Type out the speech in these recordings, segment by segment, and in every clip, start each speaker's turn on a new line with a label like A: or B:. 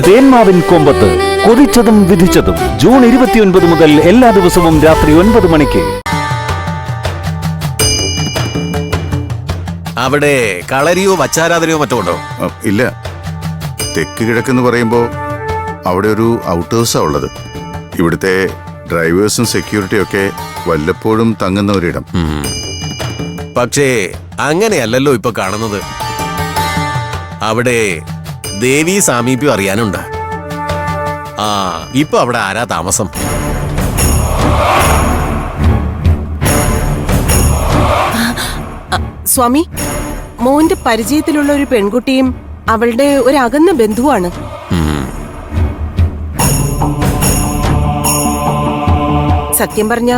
A: തേന്മാവിൻ കൊമ്പത്ത് കൊതിച്ചതും വിധിച്ചതും June 29 മുതൽ എല്ലാ ദിവസവും രാത്രി 9 മണിക്ക്.
B: അവിടെ കളരിയോ വച്ചാരാധനയോ മറ്റോ ഉണ്ടോ?
C: ഇല്ല. തെക്ക് കിഴക്കെന്ന് പറയുമ്പോൾ അവിടെ ഒരു ഔട്ട് ഹൗസാ ഉള്ളത്. ഇവിടുത്തെ ഡ്രൈവേഴ്സും സെക്യൂരിറ്റിയും ഒക്കെ വല്ലപ്പോഴും തങ്ങുന്ന ഒരിടം.
B: പക്ഷേ അങ്ങനെയല്ലല്ലോ ഇപ്പൊ കാണുന്നത്. അവിടെ ദേവീ സാമീപ്യം അറിയാനുണ്ട്. ഇപ്പൊ അവിടെ ആരാ താമസം?
D: സ്വാമി, മോന്റെ പരിചയത്തിലുള്ള ഒരു പെൺകുട്ടിയും അവളുടെ ഒരു അകന്ന ബന്ധുവാണ്. സത്യം പറഞ്ഞ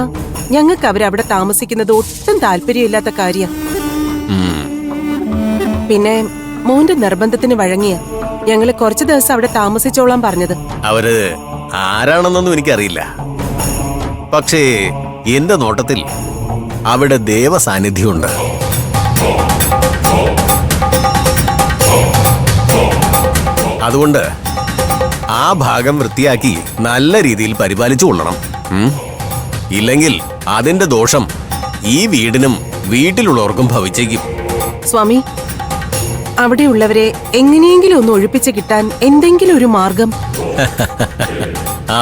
D: ഞങ്ങൾക്ക് അവരവിടെ താമസിക്കുന്നത് ഒട്ടും താല്പര്യമില്ലാത്ത കാര്യം. പിന്നെ മോന്റെ നിർബന്ധത്തിന് വഴങ്ങിയ ഞങ്ങള് കുറച്ചു ദിവസം അവിടെ താമസിച്ചോളാൻ പറഞ്ഞത്.
B: അവര് ആരാണെന്നൊന്നും എനിക്കറിയില്ല. പക്ഷേ എന്റെ നോട്ടത്തിൽ അവിടെ ദേവസാന്നിധ്യമുണ്ട്. അതുകൊണ്ട് ആ ഭാഗം വൃത്തിയാക്കി നല്ല രീതിയിൽ പരിപാലിച്ചു കൊള്ളണം. ഇല്ലെങ്കിൽ അതിന്റെ ദോഷം ഈ വീടിനും വീട്ടിലുള്ളവർക്കും ഭവിച്ചേക്കും.
D: സ്വാമി, അവിടെയുള്ളവരെ എങ്ങനെയെങ്കിലും ഒന്ന് ഒഴിപ്പിച്ച് കിട്ടാൻ എന്തെങ്കിലും ഒരു മാർഗം.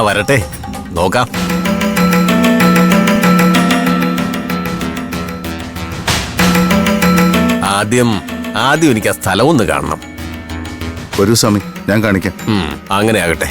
B: വരട്ടെ, നോക്കാം. ആദ്യം എനിക്ക് ആ സ്ഥലം ഒന്ന് കാണണം.
C: ഒരു സമയം ഞാൻ കാണിക്കാം.
B: അങ്ങനെ ആകട്ടെ.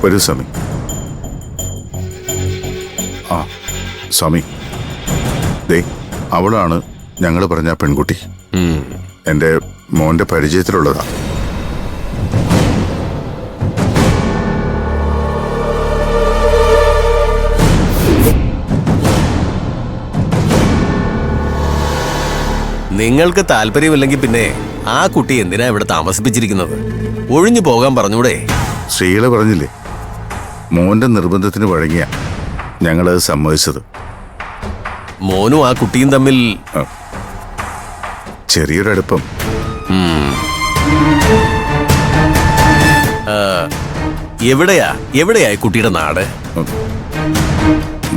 C: ഒരു സമയം. സ്വാമി, ദേ അവളാണ് ഞങ്ങൾ പറഞ്ഞ പെൺകുട്ടി. എന്റെ മോന്റെ പരിചയത്തിലുള്ളതാ.
B: നിങ്ങൾക്ക് താല്പര്യമില്ലെങ്കിൽ പിന്നെ ആ കുട്ടി എന്തിനാ ഇവിടെ താമസിപ്പിച്ചിരിക്കുന്നത്? ഒഴിഞ്ഞു പോകാൻ പറഞ്ഞൂടെ?
C: ശ്രീല പറഞ്ഞില്ലേ, മോന്റെ നിർബന്ധത്തിന് വഴങ്ങിയ ഞങ്ങളത് സമ്മതിച്ചത്.
B: മോനും ആ കുട്ടിയും തമ്മിൽ
C: ചെറിയൊരടുപ്പം.
B: എവിടെയാ കുട്ടിയുടെ നാട്?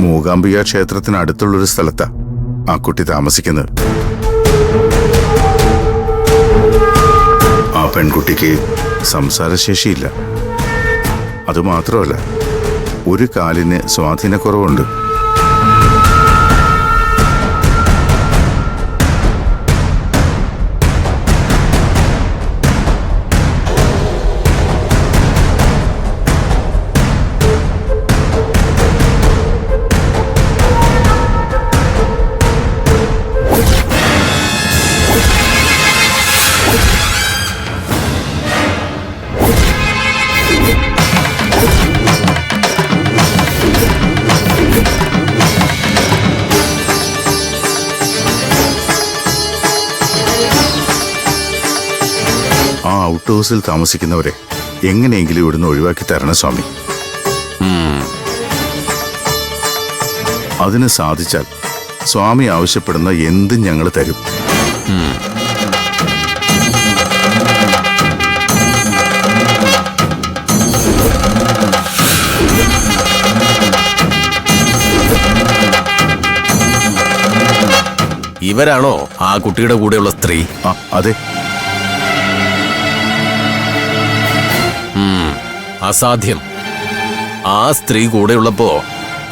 C: മൂകാംബിക ക്ഷേത്രത്തിന് അടുത്തുള്ളൊരു സ്ഥലത്താ ആ കുട്ടി താമസിക്കുന്നത്. ആ പെൺകുട്ടിക്ക് സംസാരശേഷിയില്ല. അതുമാത്രമല്ല, ഒരു കാലിന് സ്വാധീനക്കുറവുണ്ട്. ഔട്ട് ഹൗസിൽ താമസിക്കുന്നവരെ എങ്ങനെയെങ്കിലും ഇവിടുന്ന് ഒഴിവാക്കി തരണം സ്വാമി. അതിന് സാധിച്ചാൽ സ്വാമി ആവശ്യപ്പെടുന്ന എന്തും ഞങ്ങൾ തരും.
B: ഇവരാണോ ആ കുട്ടിയുടെ കൂടെയുള്ള സ്ത്രീ?
C: അതെ.
B: അസാധ്യം. ആ സ്ത്രീ കൂടെയുള്ളപ്പോ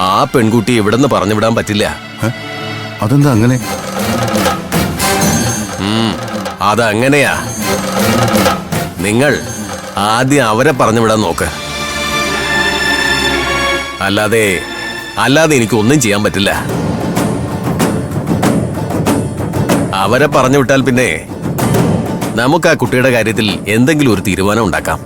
B: ആ പെൺകുട്ടി എവിടെന്ന് പറഞ്ഞു വിടാൻ പറ്റില്ല.
C: അതെന്താ അങ്ങനെ?
B: അതങ്ങനെയാ. നിങ്ങൾ ആദ്യം അവരെ പറഞ്ഞു വിടാൻ നോക്ക്. അല്ലാതെ എനിക്കൊന്നും ചെയ്യാൻ പറ്റില്ല. അവരെ പറഞ്ഞു വിട്ടാൽ പിന്നെ നമുക്ക് ആ കുട്ടിയുടെ കാര്യത്തിൽ എന്തെങ്കിലും ഒരു തീരുമാനം ഉണ്ടാക്കാം.